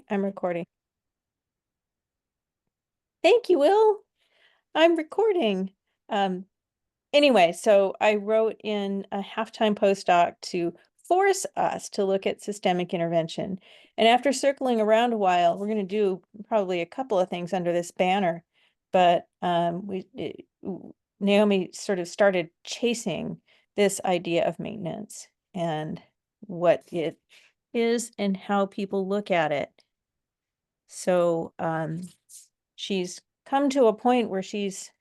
I'm recording. Thank you, Will. I'm recording. Anyway, so I wrote in a halftime postdoc to force us to look at systemic intervention. And after circling around a while, we're going to do probably a couple of things under this banner. But Naomi sort of started chasing this idea of maintenance and what it is and how people look at it. So she's come to a point where she's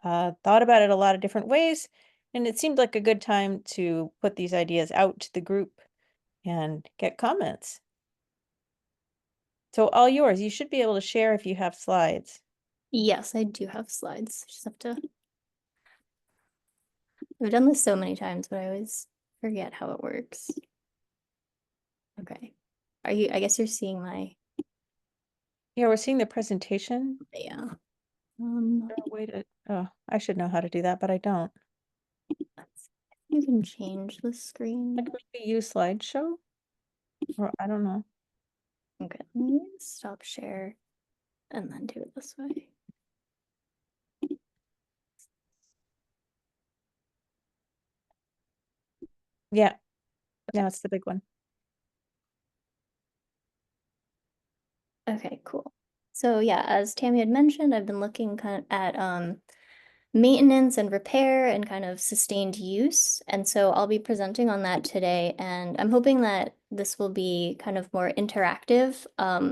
thought about it a lot of different ways, and it seemed like a good time to put these ideas out to the group and get comments. So all yours. You should be able to share if you have slides. Yes, I do have slides. Just have to. I've done this so many times, but I always forget how it works. Okay. I guess you're seeing my, Yeah, we're seeing the presentation. yeah. Way to, oh, I should know how to do that, but I don't. You can change the screen. Like maybe use slideshow? Or I don't know. Okay, let me stop share and then do it this way. Yeah. Now it's the big one. Okay, cool. So yeah, as Tammy had mentioned, I've been looking kind of at maintenance and repair and kind of sustained use. And so I'll be presenting on that today. And I'm hoping that this will be kind of more interactive.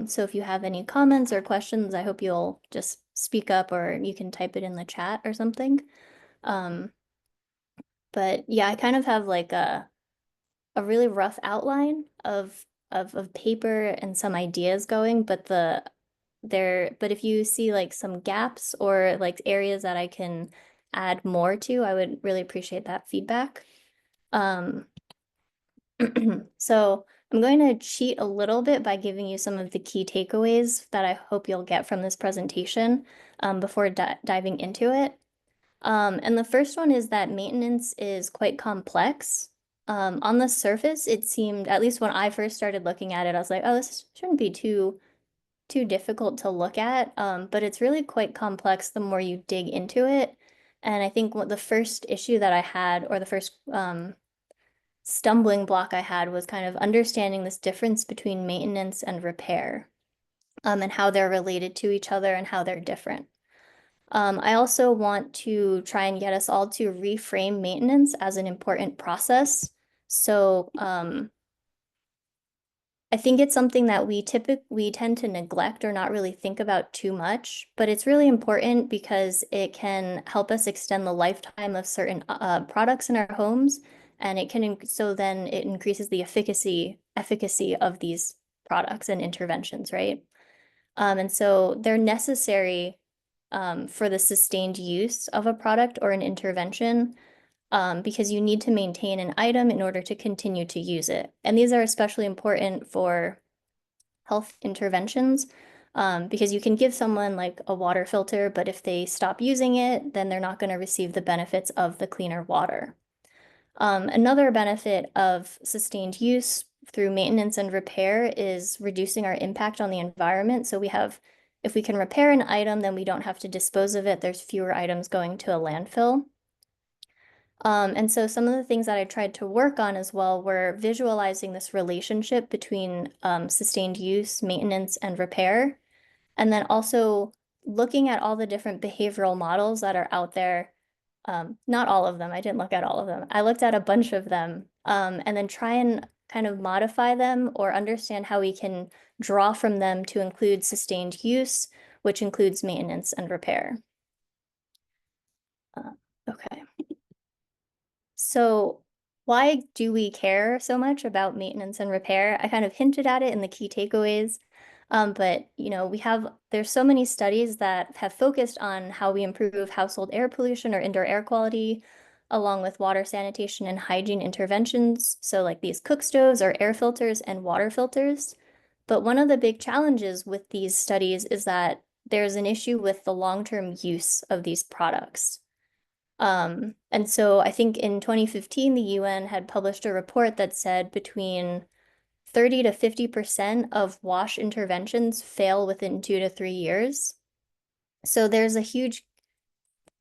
So if you have any comments or questions, I hope you'll just speak up or you can type it in the chat or something. But yeah, I kind of have like a really rough outline of paper and some ideas going, but but if you see like some gaps or like areas that I can add more to, I would really appreciate that feedback. Um, so I'm going to cheat a little bit by giving you some of the key takeaways that I hope you'll get from this presentation before diving into it. And the first one is that maintenance is quite complex. On the surface, it seemed, at least when I first started looking at it, I was like, oh, this shouldn't be too difficult to look at, but it's really quite complex the more you dig into it. And I think what the first issue that I had, or the first stumbling block I had, was kind of understanding this difference between maintenance and repair, and how they're related to each other and how they're different. I also want to try and get us all to reframe maintenance as an important process. So I think it's something that we tend to neglect or not really think about too much, but it's really important because it can help us extend the lifetime of certain products in our homes, and so then it increases the efficacy of these products and interventions, right? And so they're necessary for the sustained use of a product or an intervention, because you need to maintain an item in order to continue to use it. And these are especially important for health interventions, because you can give someone like a water filter, but if they stop using it, then they're not going to receive the benefits of the cleaner water. Another benefit of sustained use through maintenance and repair is reducing our impact on the environment. So if we can repair an item, then we don't have to dispose of it. There's fewer items going to a landfill. And so some of the things that I tried to work on as well were visualizing this relationship between sustained use, maintenance, and repair. And then also looking at all the different behavioral models that are out there. Not all of them. I didn't look at all of them. I looked at a bunch of them, and then try and kind of modify them or understand how we can draw from them to include sustained use, which includes maintenance and repair. Okay. So why do we care so much about maintenance and repair? I kind of hinted at it in the key takeaways. But there's so many studies that have focused on how we improve household air pollution or indoor air quality, along with water sanitation and hygiene interventions. So like these cook stoves or air filters and water filters. But one of the big challenges with these studies is that there's an issue with the long-term use of these products. And so I think in 2015, the UN had published a report that said between 30 to 50% of wash interventions fail within 2 to 3 years. So there's a huge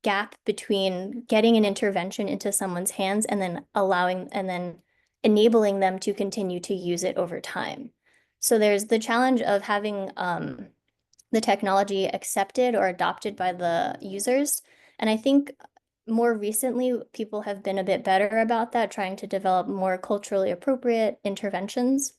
gap between getting an intervention into someone's hands and then enabling them to continue to use it over time. So there's the challenge of having the technology accepted or adopted by the users. And I think more recently, people have been a bit better about that, trying to develop more culturally appropriate interventions.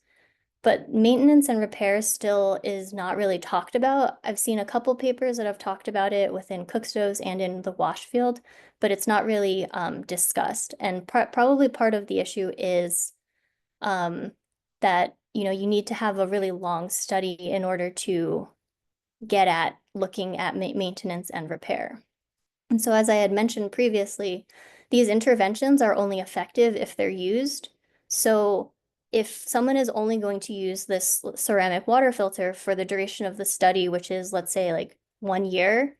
But maintenance and repair still is not really talked about. I've seen a couple papers that have talked about it within cook stoves and in the wash field, but it's not really discussed. And probably part of the issue is that you need to have a really long study in order to get at looking at maintenance and repair. And so, as I had mentioned previously, these interventions are only effective if they're used. So, if someone is only going to use this ceramic water filter for the duration of the study, which is, let's say, like 1 year,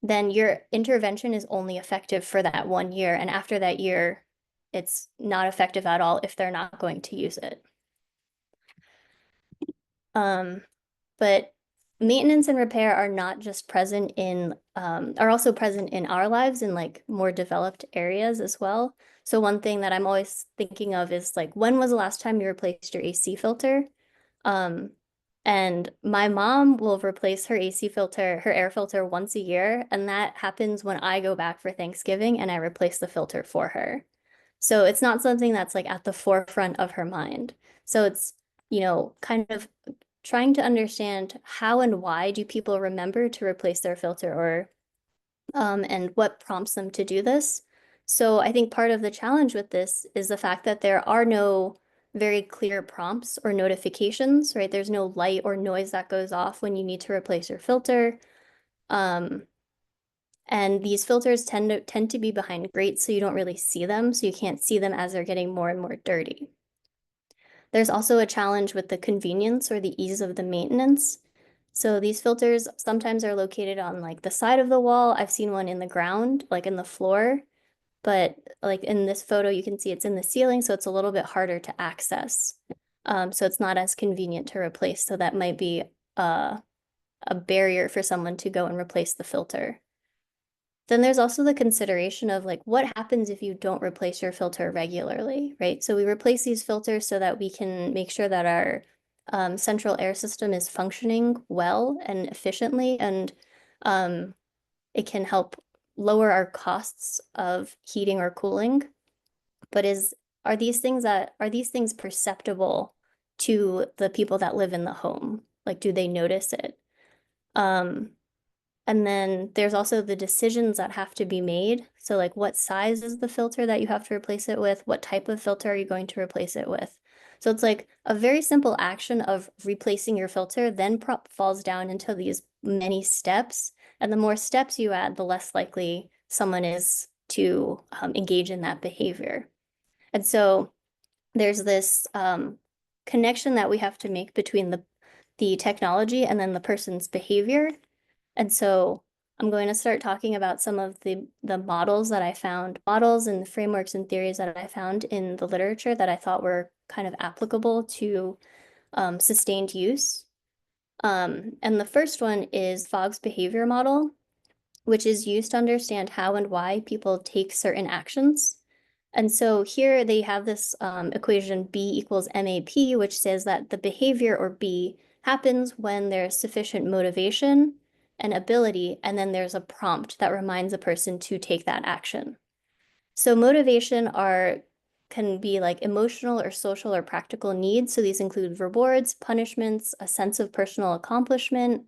then your intervention is only effective for that 1 year. And after that year, it's not effective at all if they're not going to use it. But maintenance and repair are not just present are also present in our lives in like more developed areas as well. So one thing that I'm always thinking of is like, when was the last time you replaced your AC filter? Um, and my mom will replace her AC filter, her air filter once a year. And that happens when I go back for Thanksgiving and I replace the filter for her. So it's not something that's like at the forefront of her mind. So it's, kind of trying to understand how and why do people remember to replace their filter or and what prompts them to do this. So I think part of the challenge with this is the fact that there are no very clear prompts or notifications, right? There's no light or noise that goes off when you need to replace your filter. Um, and these filters tend to be behind grates, so you don't really see them, so you can't see them as they're getting more and more dirty. There's also a challenge with the convenience or the ease of the maintenance. So these filters sometimes are located on like the side of the wall. I've seen one in the ground, like in the floor, but like in this photo, you can see it's in the ceiling, so it's a little bit harder to access. So it's not as convenient to replace. So that might be a barrier for someone to go and replace the filter. Then there's also the consideration of like, what happens if you don't replace your filter regularly, right? So we replace these filters so that we can make sure that our central air system is functioning well and efficiently, and it can help lower our costs of heating or cooling. But are these things perceptible to the people that live in the home? Like, do they notice it? And then there's also the decisions that have to be made. So like, what size is the filter that you have to replace it with? What type of filter are you going to replace it with? So it's like a very simple action of replacing your filter then falls down into these many steps. And the more steps you add, the less likely someone is to engage in that behavior. And so there's this connection that we have to make between the technology and then the person's behavior. And so I'm going to start talking about some of the models that I found, models and frameworks and theories that I found in the literature that I thought were kind of applicable to sustained use. And the first one is Fogg's behavior model, which is used to understand how and why people take certain actions. And so here they have this equation B equals MAP, which says that the behavior, or B, happens when there's sufficient motivation and ability, and then there's a prompt that reminds a person to take that action. So motivation can be like emotional or social or practical needs. So these include rewards, punishments, a sense of personal accomplishment,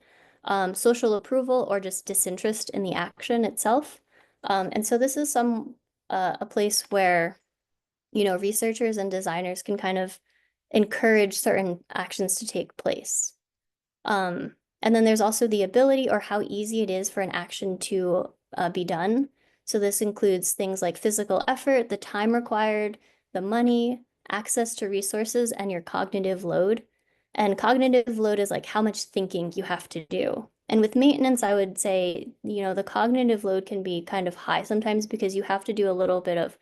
social approval, or just disinterest in the action itself. And so this is a place where, researchers and designers can kind of encourage certain actions to take place. And then there's also the ability or how easy it is for an action to be done. So this includes things like physical effort, the time required, the money, access to resources, and your cognitive load. And cognitive load is like how much thinking you have to do. And with maintenance, I would say, the cognitive load can be kind of high sometimes because you have to do a little bit of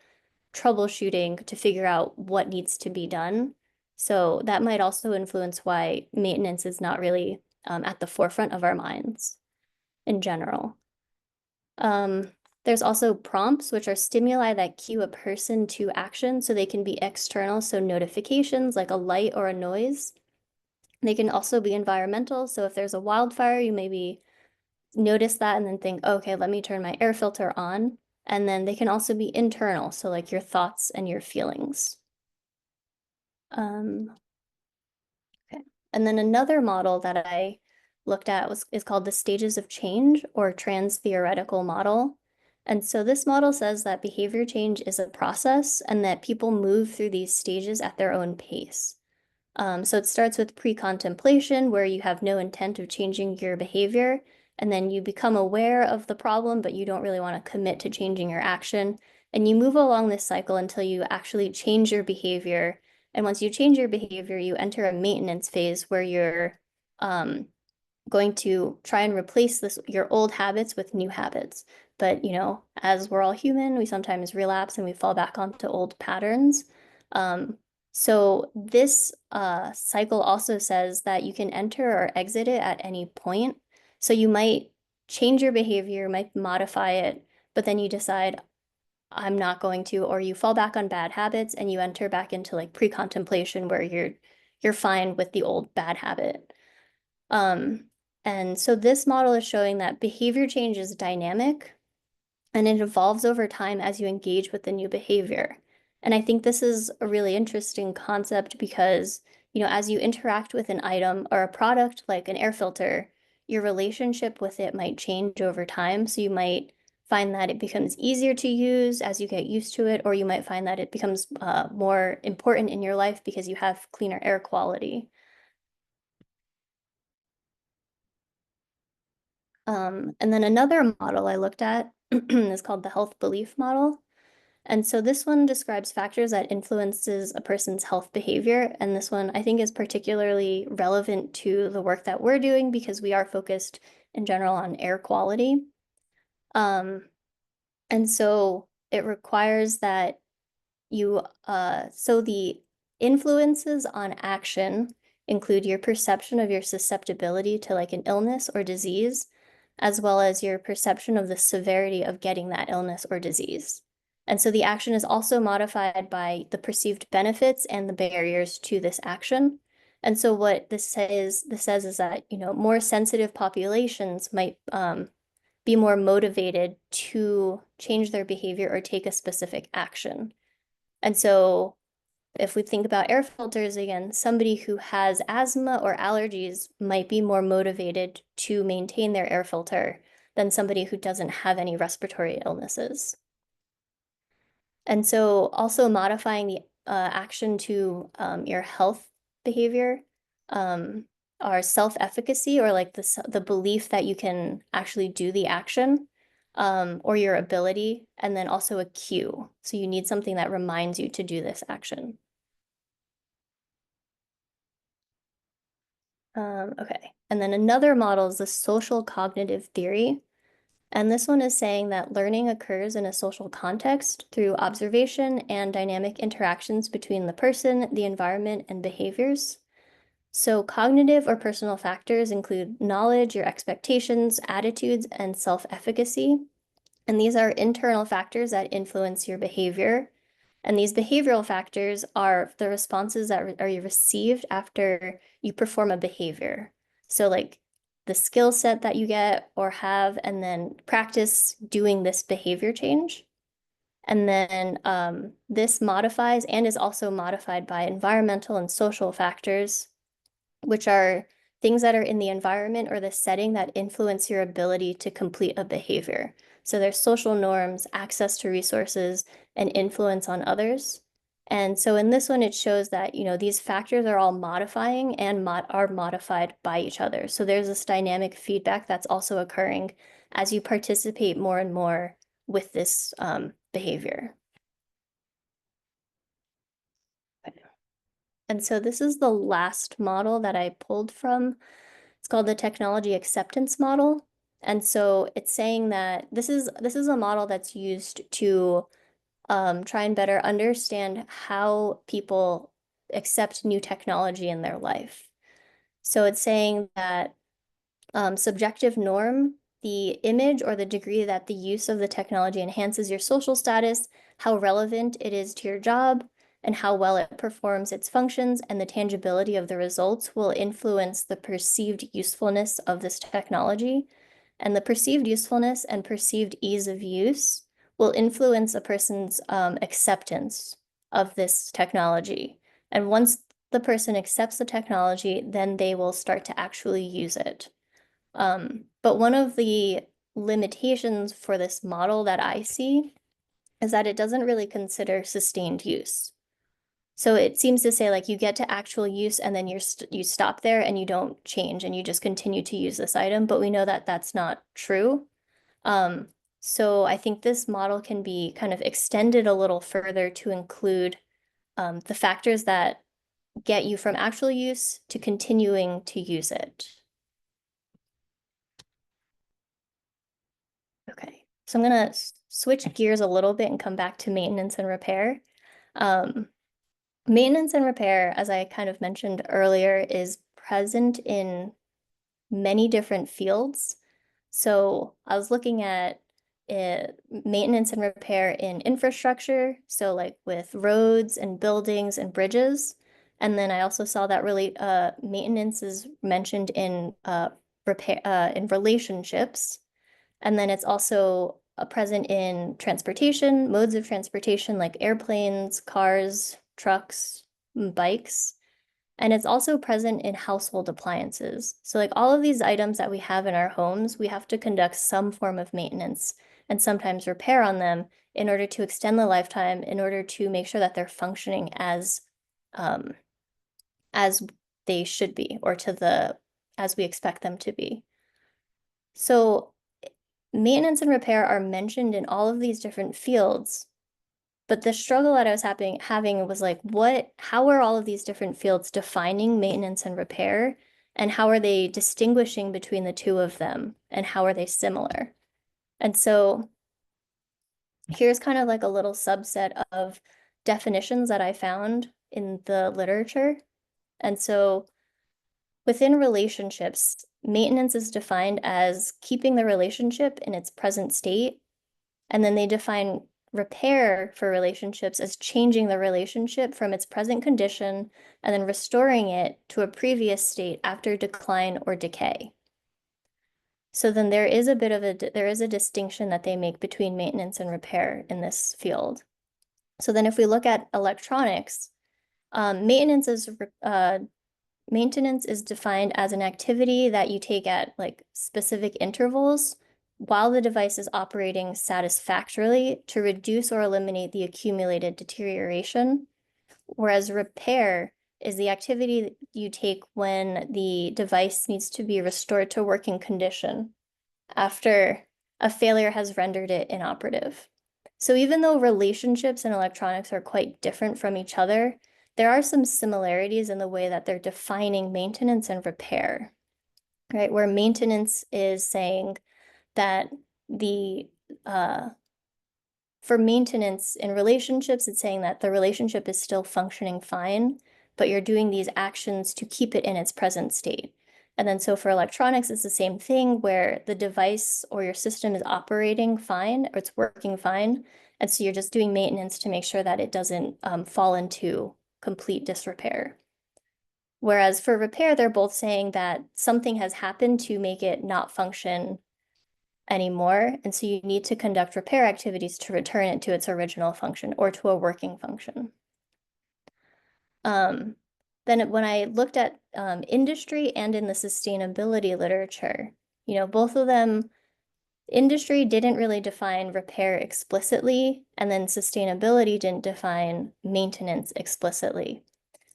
troubleshooting to figure out what needs to be done. So that might also influence why maintenance is not really at the forefront of our minds in general. Um, there's also prompts, which are stimuli that cue a person to action. So they can be external, so notifications like a light or a noise. They can also be environmental. So if there's a wildfire, you maybe notice that and then think, okay, let me turn my air filter on. And then they can also be internal, so like your thoughts and your feelings. Um, okay. And then another model that I looked at is called the stages of change or trans-theoretical model. And so this model says that behavior change is a process and that people move through these stages at their own pace. So it starts with pre-contemplation, where you have no intent of changing your behavior, and then you become aware of the problem, but you don't really want to commit to changing your action. And you move along this cycle until you actually change your behavior. And once you change your behavior, you enter a maintenance phase where you're going to try and replace your old habits with new habits. But, as we're all human, we sometimes relapse and we fall back onto old patterns. Um, so this cycle also says that you can enter or exit it at any point. So you might change your behavior, might modify it, but then you decide, I'm not going to, or you fall back on bad habits and you enter back into like pre-contemplation where you're fine with the old bad habit. Um, and so this model is showing that behavior change is dynamic and it evolves over time as you engage with the new behavior. And I think this is a really interesting concept because, as you interact with an item or a product like an air filter, your relationship with it might change over time. So you might find that it becomes easier to use as you get used to it, or you might find that it becomes more important in your life because you have cleaner air quality. And then another model I looked at is called the health belief model. And so this one describes factors that influences a person's health behavior. And this one I think is particularly relevant to the work that we're doing because we are focused in general on air quality. Um, and so it requires that so the influences on action include your perception of your susceptibility to like an illness or disease, as well as your perception of the severity of getting that illness or disease. And so the action is also modified by the perceived benefits and the barriers to this action. And so what this says is that, more sensitive populations might be more motivated to change their behavior or take a specific action. And so if we think about air filters again, somebody who has asthma or allergies might be more motivated to maintain their air filter than somebody who doesn't have any respiratory illnesses. And so also modifying the action to your health behavior, um, are self-efficacy or like the belief that you can actually do the action, or your ability, and then also a cue. So you need something that reminds you to do this action. Okay. And then another model is the social cognitive theory. And this one is saying that learning occurs in a social context through observation and dynamic interactions between the person, the environment, and behaviors. So cognitive or personal factors include knowledge, your expectations, attitudes, and self-efficacy. And these are internal factors that influence your behavior. And these behavioral factors are the responses that are received after you perform a behavior. So like the skill set that you get or have, and then practice doing this behavior change. And then this modifies and is also modified by environmental and social factors, which are things that are in the environment or the setting that influence your ability to complete a behavior. So there's social norms, access to resources, and influence on others. And so in this one, it shows that, these factors are all modifying and are modified by each other. So there's this dynamic feedback that's also occurring as you participate more and more with this behavior. And so this is the last model that I pulled from. It's called the technology acceptance model. And so it's saying that this is a model that's used to try and better understand how people accept new technology in their life. So it's saying that subjective norm, the image or the degree that the use of the technology enhances your social status, how relevant it is to your job, and how well it performs its functions, and the tangibility of the results will influence the perceived usefulness of this technology. And the perceived usefulness and perceived ease of use will influence a person's acceptance of this technology. And once the person accepts the technology, then they will start to actually use it. But one of the limitations for this model that I see is that it doesn't really consider sustained use. So it seems to say like you get to actual use and then you stop there and you don't change and you just continue to use this item, but we know that that's not true. Um, so I think this model can be kind of extended a little further to include the factors that get you from actual use to continuing to use it. Okay, so I'm gonna switch gears a little bit and come back to maintenance and repair. Um, Maintenance and repair, as I kind of mentioned earlier, is present in many different fields. So I was looking at maintenance and repair in infrastructure, so like with roads and buildings and bridges. And then I also saw that really maintenance is mentioned in repair in relationships. And then it's also present in transportation, modes of transportation like airplanes, cars, trucks, bikes. And it's also present in household appliances. So like all of these items that we have in our homes, we have to conduct some form of maintenance and sometimes repair on them in order to extend the lifetime, in order to make sure that they're functioning um, as they should be, or as we expect them to be. So maintenance and repair are mentioned in all of these different fields, but the struggle that I was having was like, how are all of these different fields defining maintenance and repair? And how are they distinguishing between the two of them? And how are they similar? And so here's kind of like a little subset of definitions that I found in the literature. And so within relationships, maintenance is defined as keeping the relationship in its present state. And then they define repair for relationships as changing the relationship from its present condition and then restoring it to a previous state after decline or decay. So then there is a distinction that they make between maintenance and repair in this field. So then if we look at electronics, maintenance is Maintenance is defined as an activity that you take at like specific intervals while the device is operating satisfactorily to reduce or eliminate the accumulated deterioration. Whereas repair is the activity you take when the device needs to be restored to working condition after a failure has rendered it inoperative. So even though relationships and electronics are quite different from each other, there are some similarities in the way that they're defining maintenance and repair, right? Where maintenance is saying that the for maintenance in relationships, it's saying that the relationship is still functioning fine, but you're doing these actions to keep it in its present state. And then so for electronics, it's the same thing where the device or your system is operating fine or it's working fine. And so you're just doing maintenance to make sure that it doesn't fall into complete disrepair. Whereas for repair, they're both saying that something has happened to make it not function anymore. And so you need to conduct repair activities to return it to its original function or to a working function. Then when I looked at industry and in the sustainability literature, both of them, industry didn't really define repair explicitly, and then sustainability didn't define maintenance explicitly.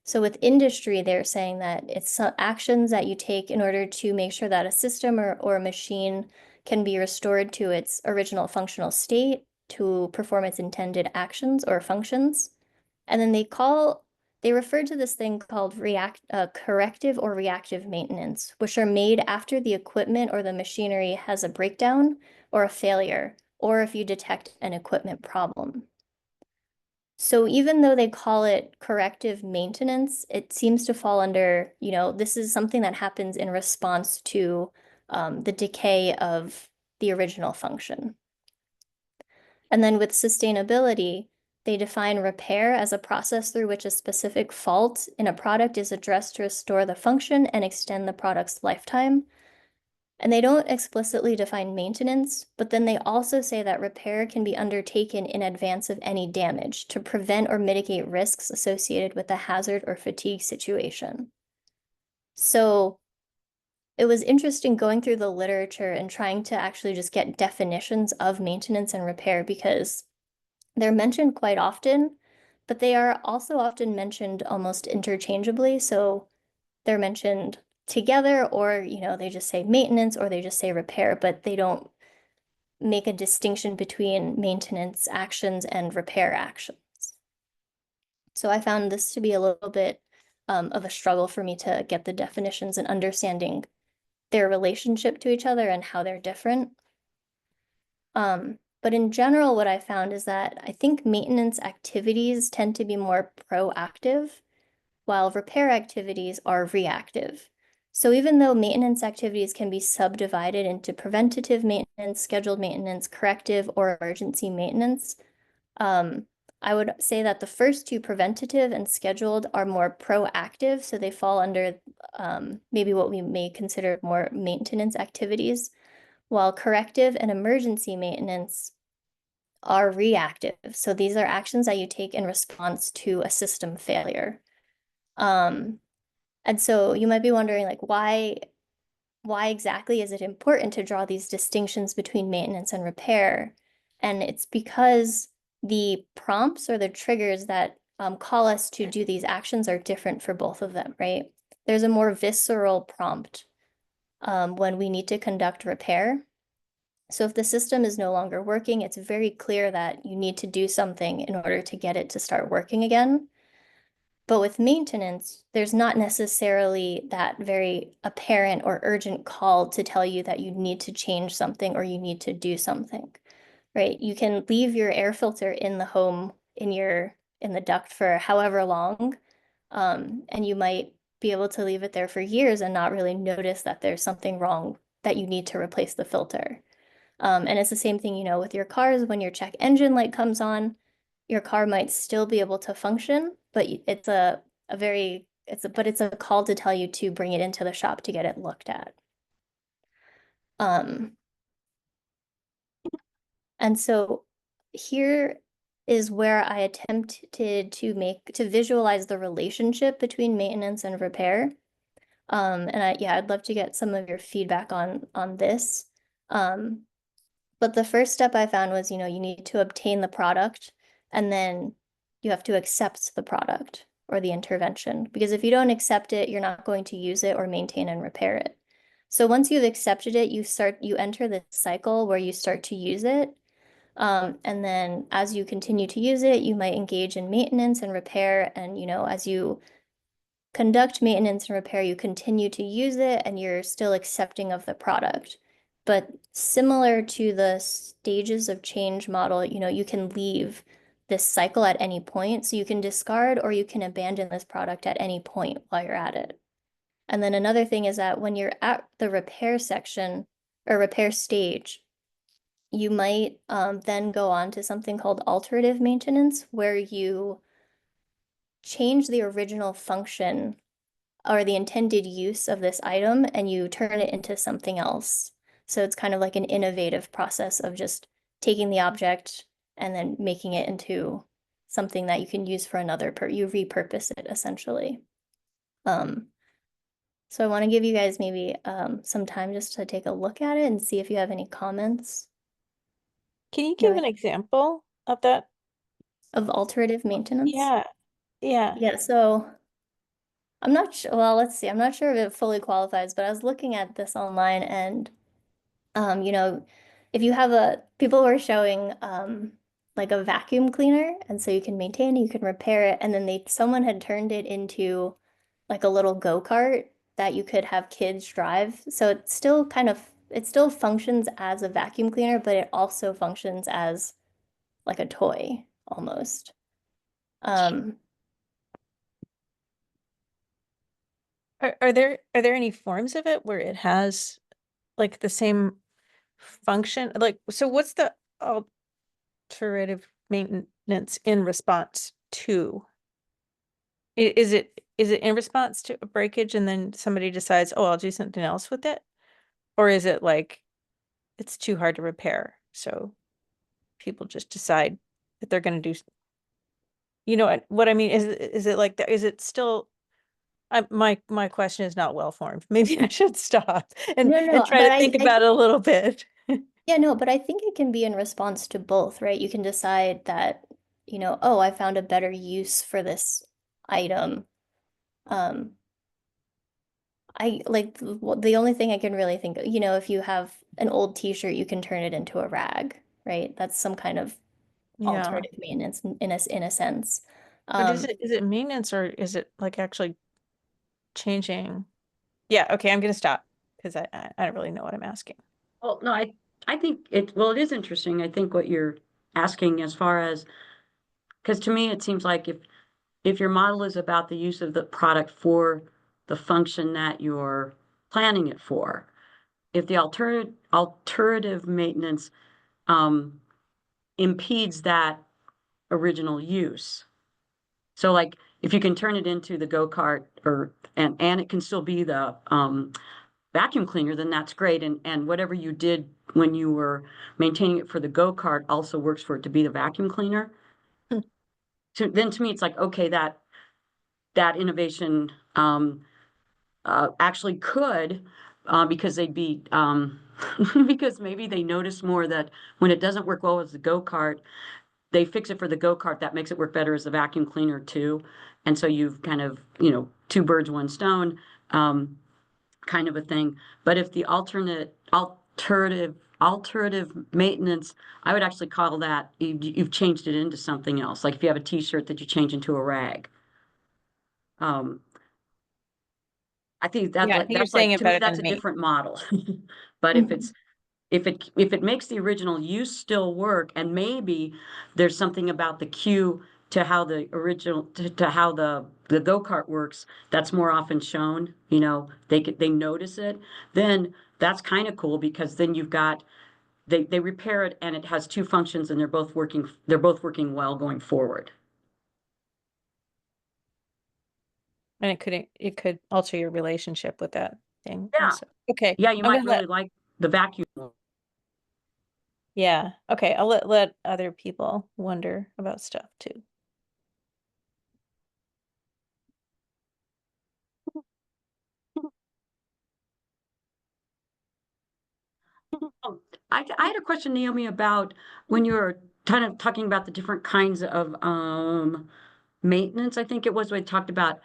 So with industry, they're saying that it's actions that you take in order to make sure that a system or a machine can be restored to its original functional state to perform its intended actions or functions. And then they refer to this thing called corrective or reactive maintenance, which are made after the equipment or the machinery has a breakdown or a failure, or if you detect an equipment problem. So even though they call it corrective maintenance, it seems to fall under, this is something that happens in response to the decay of the original function. And then with sustainability, they define repair as a process through which a specific fault in a product is addressed to restore the function and extend the product's lifetime. And they don't explicitly define maintenance, but then they also say that repair can be undertaken in advance of any damage to prevent or mitigate risks associated with the hazard or fatigue situation. So it was interesting going through the literature and trying to actually just get definitions of maintenance and repair because they're mentioned quite often, but they are also often mentioned almost interchangeably. So they're mentioned together, or, they just say maintenance or they just say repair, but they don't make a distinction between maintenance actions and repair actions. So I found this to be a little bit of a struggle for me to get the definitions and understanding their relationship to each other and how they're different. But in general, what I found is that I think maintenance activities tend to be more proactive, while repair activities are reactive. So even though maintenance activities can be subdivided into preventative maintenance, scheduled maintenance, corrective, or emergency maintenance, um, I would say that the first two, preventative and scheduled, are more proactive. So they fall under maybe what we may consider more maintenance activities, while corrective and emergency maintenance are reactive. So these are actions that you take in response to a system failure. Um, and so you might be wondering, like, why exactly is it important to draw these distinctions between maintenance and repair? And it's because the prompts or the triggers that call us to do these actions are different for both of them, right? There's a more visceral prompt when we need to conduct repair. So if the system is no longer working, it's very clear that you need to do something in order to get it to start working again. But with maintenance, there's not necessarily that very apparent or urgent call to tell you that you need to change something or you need to do something, right? You can leave your air filter in the home in the duct for however long, and you might be able to leave it there for years and not really notice that there's something wrong that you need to replace the filter. And it's the same thing, with your cars, when your check engine light comes on, your car might still be able to function, but it's a call to tell you to bring it into the shop to get it looked at. Um, and so here is where I attempted to visualize the relationship between maintenance and repair. And I'd love to get some of your feedback on this. Um, But the first step I found was, you need to obtain the product and then you have to accept the product or the intervention. Because if you don't accept it, you're not going to use it or maintain and repair it. So once you've accepted it, you enter this cycle where you start to use it. And then as you continue to use it, you might engage in maintenance and repair. And, as you conduct maintenance and repair, you continue to use it and you're still accepting of the product. But similar to the stages of change model, you can leave this cycle at any point. So you can discard or you can abandon this product at any point while you're at it. And then another thing is that when you're at the repair section or repair stage, you might then go on to something called alterative maintenance, where you change the original function or the intended use of this item and you turn it into something else. So it's kind of like an innovative process of just taking the object and then making it into something that you can use for you repurpose it essentially. Um, so I want to give you guys maybe some time just to take a look at it and see if you have any comments. Can you No, give an example of that? of alterative maintenance. Yeah, yeah. Yeah, so I'm not sure, well, let's see. I'm not sure if it fully qualifies, but I was looking at this online and um, you know, if you have people were showing like a vacuum cleaner, and so you can maintain it, you can repair it, and then someone had turned it into like a little go-kart that you could have kids drive. So it still functions as a vacuum cleaner, but it also functions as like a toy almost. Um, Are there any forms of it where it has like the same function? Like, so what's the alterative maintenance in response to? Is it in response to a breakage and then somebody decides, oh, I'll do something else with it? Or is it like it's too hard to repair, so people just decide that they're going to do, what I mean? Is it like that? Is it still, my question is not well formed. Maybe I should stop and no, no, try but to think I about it a little bit. yeah, no, but I think it can be in response to both, right? You can decide that, oh, I found a better use for this item. Um, I like the only thing I can really think of, if you have an old t-shirt, you can turn it into a rag, right? That's some kind of Yeah. alternative maintenance in a sense. But is Um, it is it maintenance or is it like actually changing? Yeah, okay, I'm gonna stop because I don't really know what I'm asking. Well, no, I think well, it is interesting. I think what you're asking as far as, because to me, it seems like if your model is about the use of the product for the function that you're planning it for, if the alternative maintenance um, impedes that original use. So like if you can turn it into the go-kart and it can still be the vacuum cleaner, then that's great. And whatever you did when you were maintaining it for the go-kart also works for it to be the vacuum cleaner. Hmm. So then to me, it's like, okay, that innovation actually could, because they'd be because maybe they notice more that when it doesn't work well as the go-kart, they fix it for the go-kart. That makes it work better as the vacuum cleaner too. And so you've kind of, two birds, one stone. Kind of a thing. But if the alternative maintenance, I would actually call that you've changed it into something else. Like if you have a t-shirt that you change into a rag. Um, I think Yeah, I think you're that's saying like, it to me, better that's than a me. different model. But mhm. if it makes the original use still work, and maybe there's something about the cue to how the original to how the go-kart works that's more often shown, they notice it, then that's kind of cool because then you've got they repair it and it has two functions and they're both working well going forward. And it could alter your relationship with that thing Yeah. also. Okay, Yeah, you I'm might gonna really let, like the vacuum. yeah, okay, I'll let other people wonder about stuff too. Oh, I had a question, Naomi, about when you were kind of talking about the different kinds of maintenance. I think it was we talked about,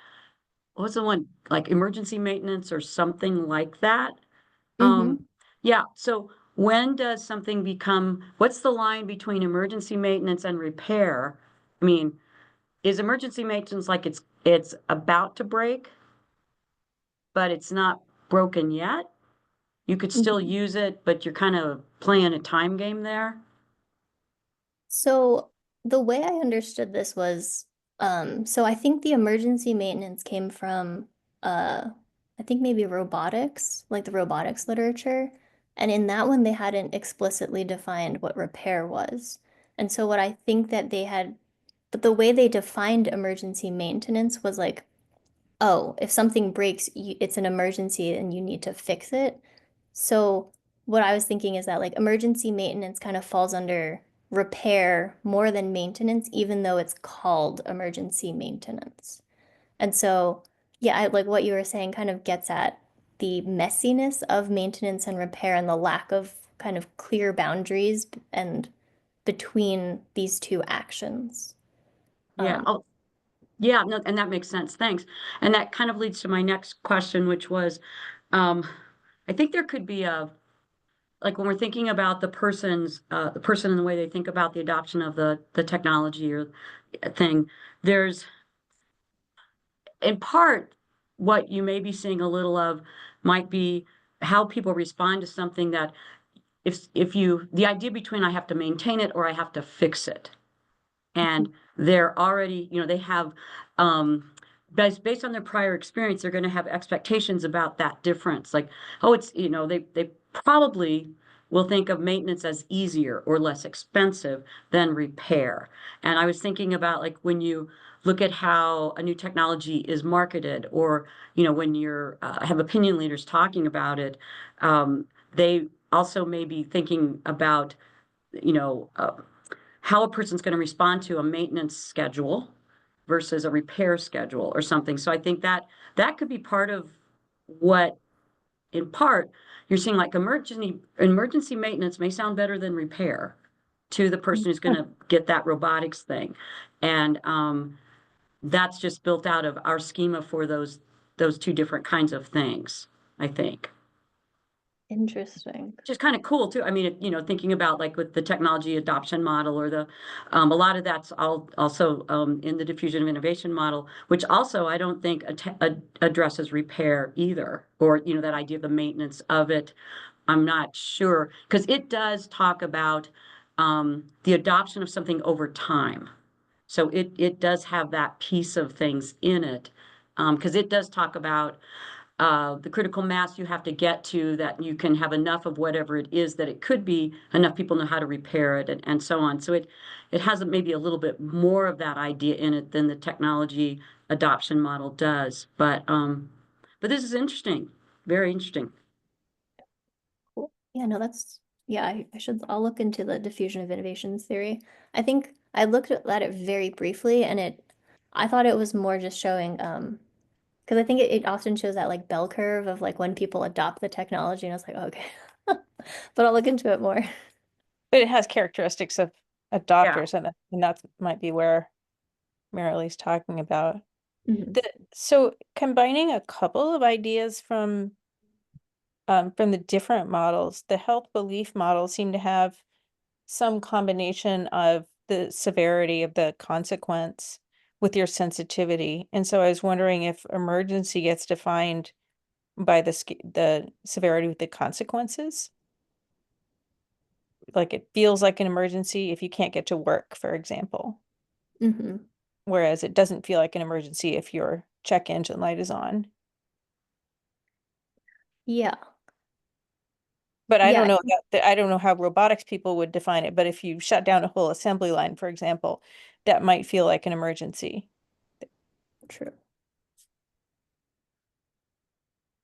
what was the one, like emergency maintenance or something like that. Hmm. Yeah. So when does something what's the line between emergency maintenance and repair? I mean, is emergency maintenance like it's about to break, but it's not broken yet? You could still use it, but you're kind of playing a time game there. So the way I understood this was, so I think the emergency maintenance came from, I think maybe robotics, like the robotics literature. And in that one, they hadn't explicitly defined what repair was. And so what I think that they had, but the way they defined emergency maintenance was like, oh, if something breaks, it's an emergency and you need to fix it. So what I was thinking is that like emergency maintenance kind of falls under repair more than maintenance, even though it's called emergency maintenance. And so, yeah, I like what you were saying kind of gets at the messiness of maintenance and repair and the lack of kind of clear boundaries and between these two actions. Yeah. Oh, yeah. No, and that makes sense. Thanks. And that kind of leads to my next question, which was, um, I think there could be like when we're thinking about the person and the way they think about the adoption of the technology or thing, there's in part what you may be seeing a little of might be how people respond to something that the idea between I have to maintain it or I have to fix it. and they're already, they have, based on their prior experience, they're going to have expectations about that difference. Like, oh, it's, they probably will think of maintenance as easier or less expensive than repair. And I was thinking about, like, when you look at how a new technology is marketed, or, when you're have opinion leaders talking about it, they also may be thinking about, you know, uh, how a person's going to respond to a maintenance schedule versus a repair schedule or something. So I think that that could be part of what, in part, you're seeing, like, emergency maintenance may sound better than repair to the person who's going to get that robotics thing. And that's just built out of our schema for those two different kinds of things, I think. Interesting. Which is kind of cool too. I mean, thinking about, like, with the technology adoption model, or a lot of that's also in the diffusion of innovation model, which also I don't think addresses repair either, or, that idea of the maintenance of it. I'm not sure, because it does talk about the adoption of something over time. So it does have that piece of things in it, because it does talk about the critical mass you have to get to, that you can have enough of whatever it is that it could be, enough people know how to repair it, and so on. So it has maybe a little bit more of that idea in it than the technology adoption model does. But this is interesting, very interesting. Cool. Yeah, no, yeah, I'll look into the diffusion of innovations theory. I think I looked at it very briefly, and I thought it was more just showing, because I think it often shows that like bell curve of like when people adopt the technology, and I was like, okay, but I'll look into it more. But it has characteristics of Yeah. adopters, and that might be where Marilee's talking about. Mhm. So combining a couple of ideas from the different models, the health belief models seem to have some combination of the severity of the consequence with your sensitivity. And so I was wondering if emergency gets defined by the severity with the consequences. Like, it feels like an emergency if you can't get to work, for example, Mhm. whereas it doesn't feel like an emergency if your check engine light is on. Yeah. But I don't Yeah, know I don't know how robotics people would define it, but if you shut down a whole assembly line, for example, that might feel like an emergency. true.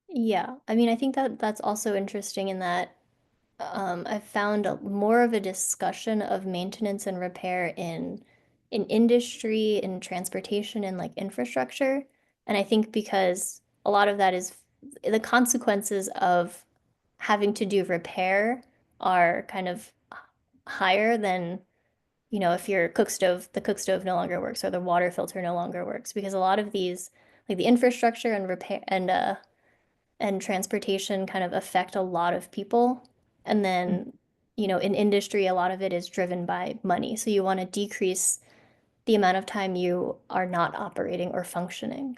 Yeah. I mean, I think that that's also interesting in that I've found more of a discussion of maintenance and repair in industry, in transportation, and like infrastructure. And I think because a lot of that is the consequences of having to do repair are kind of higher than, if your the cook stove no longer works or the water filter no longer works, because a lot of these, like the infrastructure and repair and transportation kind of affect a lot of people. And Mm. then, in industry, a lot of it is driven by money. So you want to decrease the amount of time you are not operating or functioning.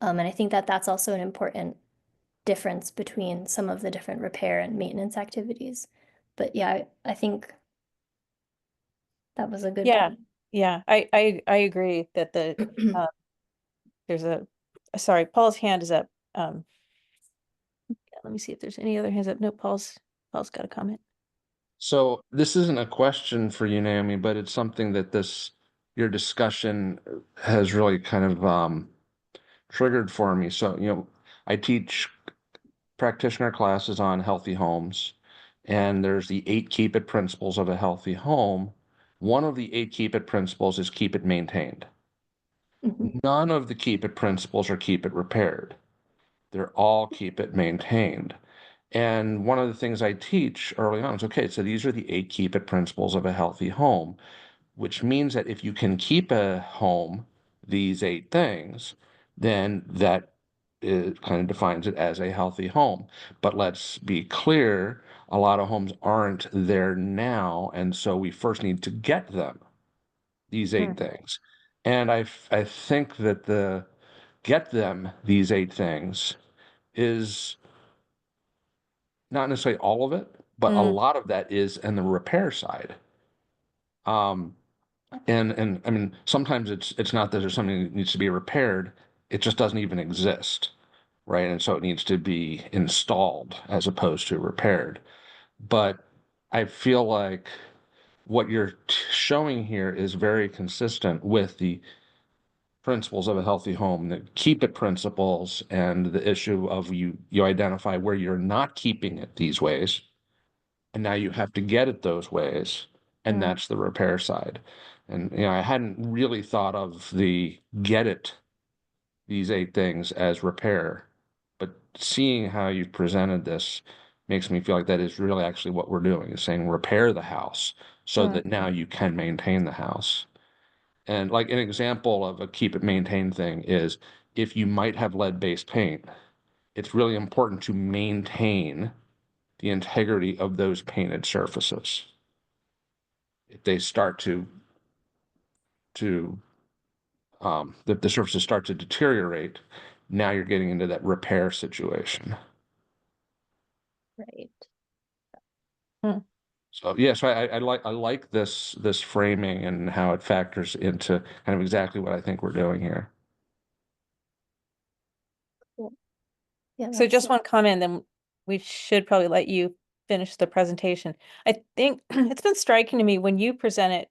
And I think that that's also an important difference between some of the different repair and maintenance activities. But yeah, I think that was a good Yeah, point. yeah, I agree that uh, there's sorry, Paul's hand is up. Let me see if there's any other hands up. No, Paul's got a comment. So this isn't a question for you, Naomi, but it's something that your discussion has really kind of triggered for me. So, I teach practitioner classes on healthy homes, and there's the 8 keep it principles of a healthy home. One of the 8 keep it principles is keep it maintained. Mhm. None of the keep it principles are keep it repaired. They're all keep it maintained. And one of the things I teach early on is, okay, so these are the 8 keep it principles of a healthy home, which means that if you can keep a home these 8 things, then that kind of defines it as a healthy home. But let's be clear, a lot of homes aren't there now, and so we first need to get them, these Mm. 8 things. And I think that the get them, these 8 things, is not necessarily all of it, but a Mm. lot of that is in the repair side. Um, And I mean, sometimes it's not that there's something that needs to be repaired, it just doesn't even exist, right? And so it needs to be installed as opposed to repaired. But I feel like what you're showing here is very consistent with the principles of a healthy home, the keep it principles, and the issue of you identify where you're not keeping it these ways, and now you have to get it those ways, and that's the repair side. And I hadn't really thought of the get it, these 8 things, as repair, but seeing how you've presented this makes me feel like that is really actually what we're doing, is saying repair the house so that now you can maintain the house. And like an example of a keep it maintained thing is, if you might have lead-based paint, it's really important to maintain the integrity of those painted surfaces. If they start to if the surfaces start to deteriorate, now you're getting into that repair situation. Right. So yeah, so I like this framing and how it factors into kind of exactly what I think we're doing here. Cool. Yeah, So that's just one comment, then we should probably let you finish the presentation. I think it's been striking to me when you present it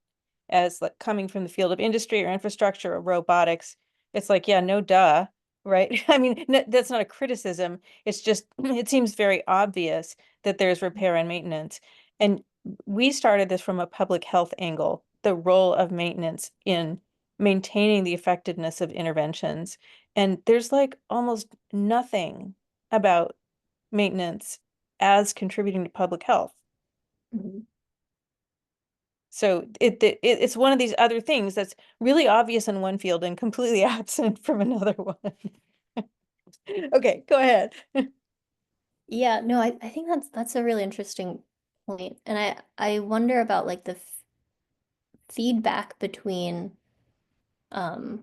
as like coming from the field of industry or infrastructure or robotics. It's like, yeah, no duh, right? I mean, that's not a criticism. It's just, it seems very obvious that there's repair and maintenance. And we started this from a public health angle, the role of maintenance in maintaining the effectiveness of interventions. And there's like almost nothing about maintenance as contributing to public health. Mhm. So it's one of these other things that's really obvious in one field and completely absent from another one. Okay, go ahead. Yeah, no, I think that's a really interesting point. And I wonder about like the feedback between because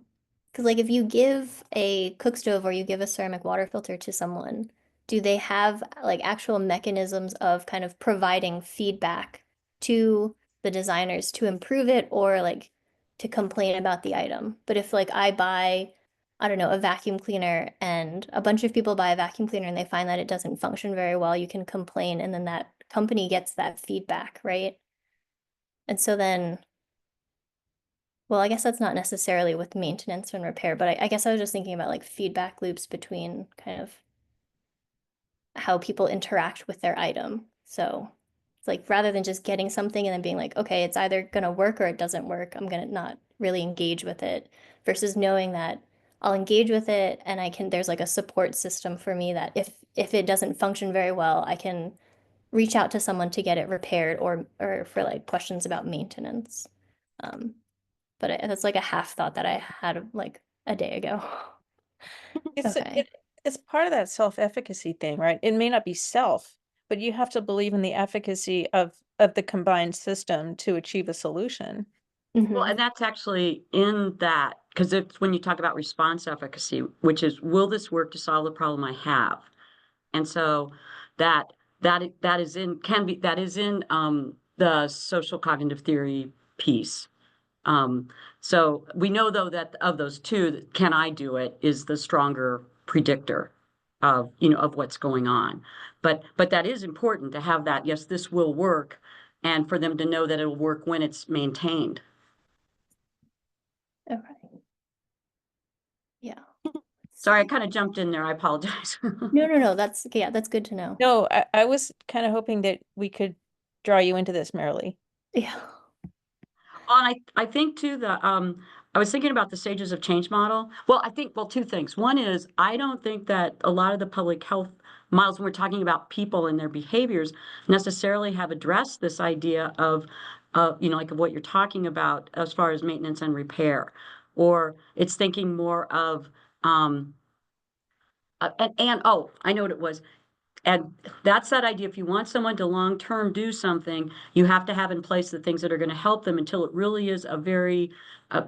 like if you give a cook stove or you give a ceramic water filter to someone, do they have like actual mechanisms of kind of providing feedback to the designers to improve it or like to complain about the item? But if like I buy, I don't know, a vacuum cleaner and a bunch of people buy a vacuum cleaner and they find that it doesn't function very well, you can complain and then that company gets that feedback, right? And so then well, I guess that's not necessarily with maintenance and repair, but I guess I was just thinking about like feedback loops between kind of how people interact with their item. So it's like rather than just getting something and then being like, okay, it's either gonna work or it doesn't work, I'm gonna not really engage with it, versus knowing that I'll engage with it and there's like a support system for me that if it doesn't function very well, I can reach out to someone to get it repaired or for like questions about maintenance. Um, but that's like a half thought that I had like a day ago. It's Okay. it's part of that self-efficacy thing, right? It may not be self, but you have to believe in the efficacy of the combined system to achieve a solution. Well, Hmm. and that's actually in that, because it's when you talk about response efficacy, which is, will this work to solve the problem I have? And so that that is in can be that is in the social cognitive theory piece. Um, so we know though that of those two, that can I do it is the stronger predictor of of what's going on. But that is important to have that. Yes, this will work, and for them to know that it'll work when it's maintained. Okay. Yeah. Let's Sorry, I see. kind of jumped in there. I apologize. No, no, no. That's yeah, that's good to know. No, I was kind of hoping that we could draw you into this, Marilee. Yeah. And I think too I was thinking about the stages of change model. Well, I think two things. One is I don't think that a lot of the public health models, when we're talking about people and their behaviors, necessarily have addressed this idea of like of what you're talking about as far as maintenance and repair, or it's thinking more of and oh, I know what it was. And that's that idea. If you want someone to long term do something, you have to have in place the things that are going to help them until it really is a very,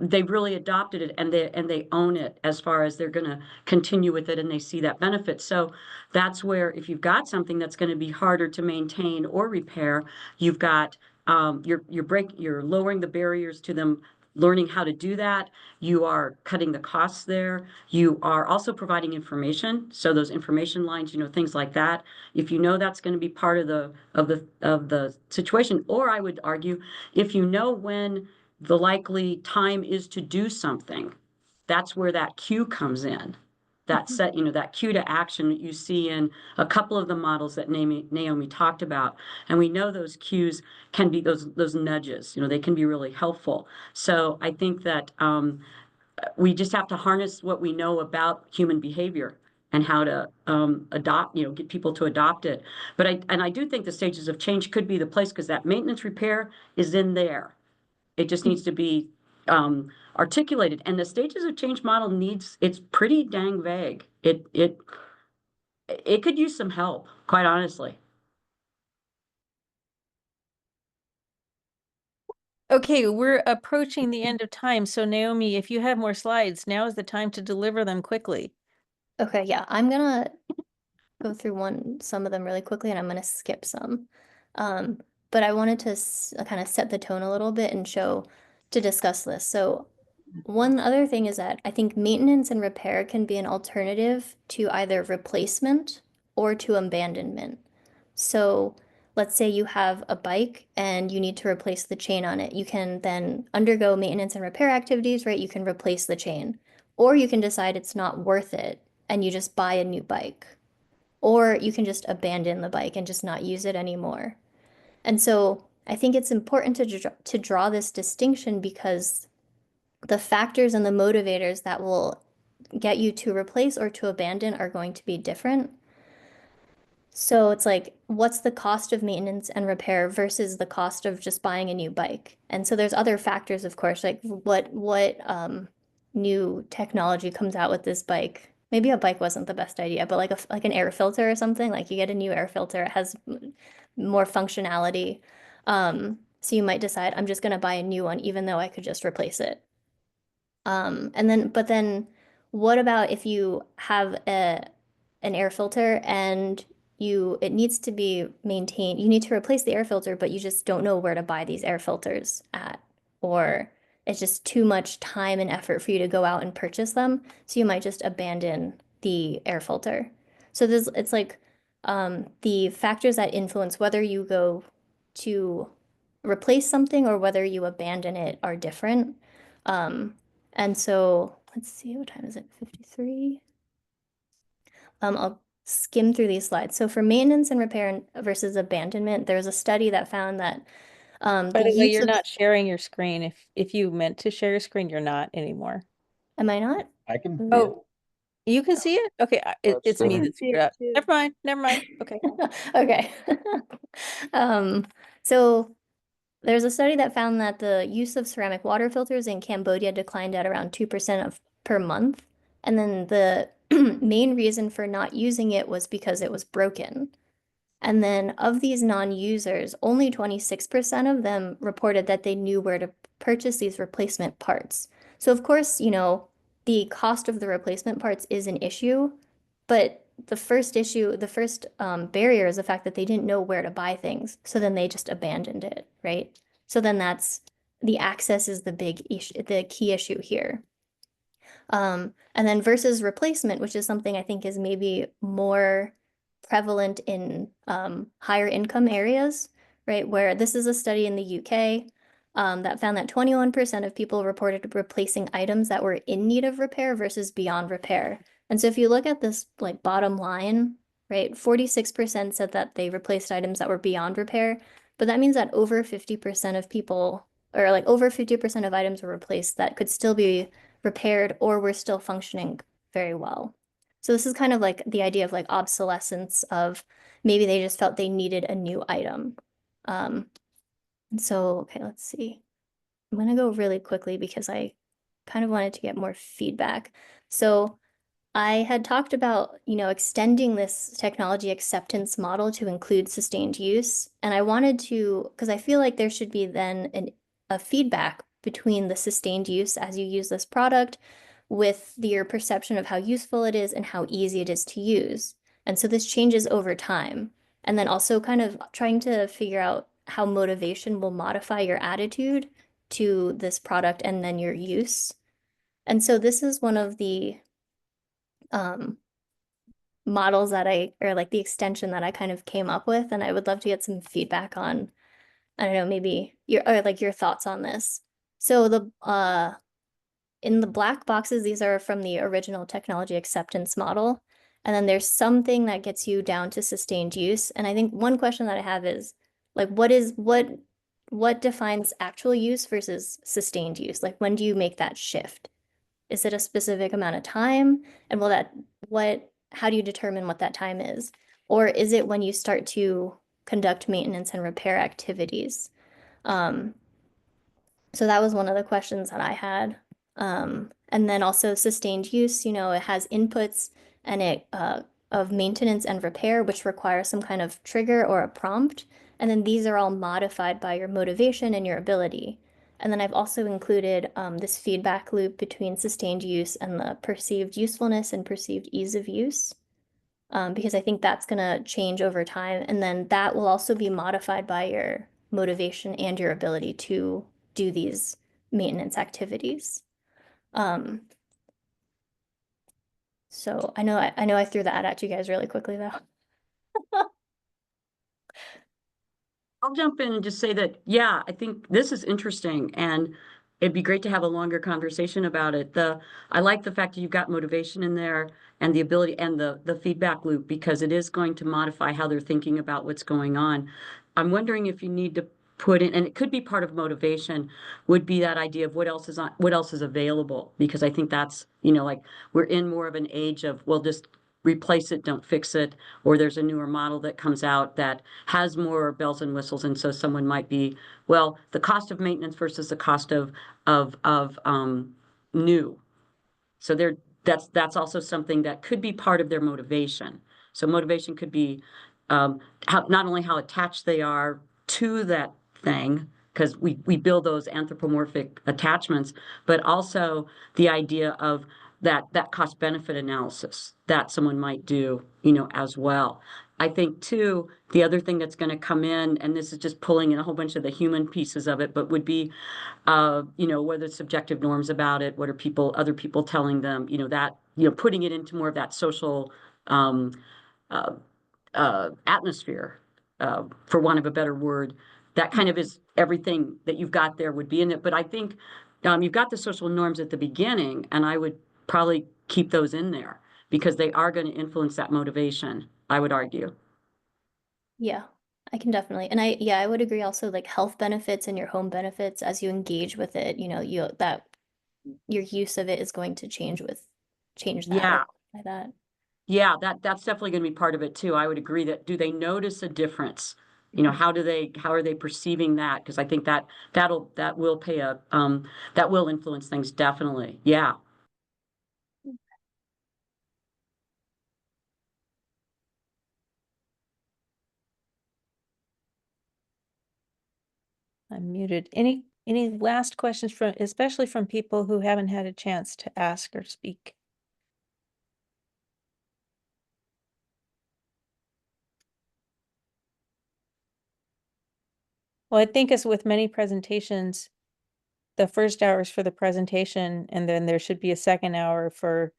they've really adopted it and they own it as far as they're going to continue with it and they see that benefit. So that's where if you've got something that's going to be harder to maintain or repair, you've got you're lowering the barriers to them learning how to do that. You are cutting the costs there. You are also providing information. So those information lines, things like that. If you know that's going to be part of the situation, or I would argue, if you know when the likely time is to do something, that's where that cue comes in. That set, that cue to action that you see in a couple of the models that Naomi talked about. And we know those cues can be those nudges, they can be really helpful. So I think that we just have to harness what we know about human behavior and how to adopt, get people to adopt it. But I do think the stages of change could be the place, because that maintenance repair is in there. It just needs to be articulated. And the stages of change model it's pretty dang vague. It could use some help, quite honestly. Okay, we're approaching the end of time. So Naomi, if you have more slides, now is the time to deliver them quickly. Okay, yeah, I'm gonna go through some of them really quickly, and I'm gonna skip some. But I wanted to kind of set the tone a little bit and to discuss this. So one other thing is that I think maintenance and repair can be an alternative to either replacement or to abandonment. So let's say you have a bike and you need to replace the chain on it. You can then undergo maintenance and repair activities, right? You can replace the chain, or you can decide it's not worth it and you just buy a new bike, or you can just abandon the bike and just not use it anymore. And so I think it's important to draw this distinction, because the factors and the motivators that will get you to replace or to abandon are going to be different. So it's like, what's the cost of maintenance and repair versus the cost of just buying a new bike? And so there's other factors, of course, like what new technology comes out with this bike. Maybe a bike wasn't the best idea, but like an air filter or something, like you get a new air filter, it has more functionality. So you might decide, I'm just gonna buy a new one, even though I could just replace it. But then what about if you have an air filter and it needs to be maintained, you need to replace the air filter, but you just don't know where to buy these air filters at, or it's just too much time and effort for you to go out and purchase them, so you might just abandon the air filter. So it's like the factors that influence whether you go to replace something or whether you abandon it are different. Um, and so let's see, what time is it? 53. I'll skim through these slides. So for maintenance and repair versus abandonment, there's a study that found that By the the way, use you're of, not sharing your screen. If you meant to share your screen, you're not anymore. am I not? I can see it. Oh, you can see it? Okay, it's me there. that screwed up. Never mind, never mind. Okay. Okay. Um, so there's a study that found that the use of ceramic water filters in Cambodia declined at around 2% per month. And then the main reason for not using it was because it was broken. And then of these non-users, only 26% of them reported that they knew where to purchase these replacement parts. So of course, the cost of the replacement parts is an issue, but the first barrier is the fact that they didn't know where to buy things. So then they just abandoned it, right? So then the access is the big issue, the key issue here. And then versus replacement, which is something I think is maybe more prevalent in higher income areas, right? Where this is a study in the UK that found that 21% of people reported replacing items that were in need of repair versus beyond repair. And so if you look at this like bottom line, right, 46% said that they replaced items that were beyond repair, but that means that over 50% of people, or like over 50% of items were replaced that could still be repaired or were still functioning very well. So this is kind of like the idea of like obsolescence of maybe they just felt they needed a new item. And so, okay, let's see. I'm gonna go really quickly because I kind of wanted to get more feedback. So I had talked about, extending this technology acceptance model to include sustained use. And I wanted to, because I feel like there should be then a feedback between the sustained use as you use this product with your perception of how useful it is and how easy it is to use. And so this changes over time. And then also kind of trying to figure out how motivation will modify your attitude to this product and then your use. And so this is one of the models that or like the extension that I kind of came up with, and I would love to get some feedback on, I don't know, maybe your thoughts on this. So in the black boxes, these are from the original technology acceptance model. And then there's something that gets you down to sustained use. And I think one question that I have is like, what defines actual use versus sustained use? Like, when do you make that shift? Is it a specific amount of time? And how do you determine what that time is? Or is it when you start to conduct maintenance and repair activities? So that was one of the questions that I had. And then also sustained use, it has inputs and of maintenance and repair, which require some kind of trigger or a prompt. And then these are all modified by your motivation and your ability. And then I've also included this feedback loop between sustained use and the perceived usefulness and perceived ease of use, because I think that's going to change over time. And then that will also be modified by your motivation and your ability to do these maintenance activities. So I know I threw that at you guys really quickly though. I'll jump in and just say that, yeah, I think this is interesting and it'd be great to have a longer conversation about it. I like the fact that you've got motivation in there and the ability and the feedback loop, because it is going to modify how they're thinking about what's going on. I'm wondering if you need to put in, and it could be part of motivation, would be that idea of what else is available, because I think that's, like we're in more of an age of, well, just replace it, don't fix it, or there's a newer model that comes out that has more bells and whistles, and so someone might be, well, the cost of maintenance versus the cost of new. So that's also something that could be part of their motivation. So motivation could be not only how attached they are to that thing, because we build those anthropomorphic attachments, but also the idea of that cost benefit analysis that someone might do, as well. I think too, the other thing that's going to come in, and this is just pulling in a whole bunch of the human pieces of it, but would be, what are subjective norms about it? What are other people telling them? Putting it into more of that social atmosphere, for want of a better word. That kind of is everything that you've got there would be in it. But I think you've got the social norms at the beginning, and I would probably keep those in there because they are going to influence that motivation, I would argue. Yeah, I can definitely. And I would agree also, like health benefits and your home benefits as you engage with it, your use of it is going to change that or Yeah. modify that. Yeah, that's definitely going to be part of it too. I would agree that, do they notice a difference? How are they perceiving that? Because I think that will influence things definitely. Yeah. I'm muted. Any last questions especially from people who haven't had a chance to ask or speak? Well, I think as with many presentations, the first hour is for the presentation, and then there should be a second hour for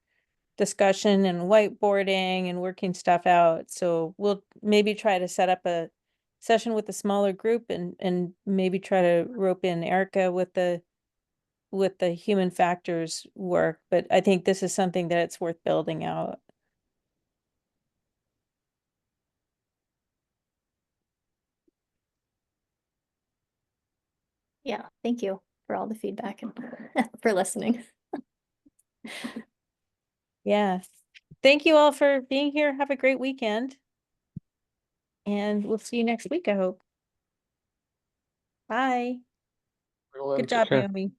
discussion and whiteboarding and working stuff out. So we'll maybe try to set up a session with a smaller group and maybe try to rope in Erica with the human factors work. But I think this is something that it's worth building out. Yeah, thank you for all the feedback and for listening. Yeah. Thank you all for being here. Have a great weekend. And we'll see you next week, I hope. Bye. Everyone, Good take job, care. Naomi.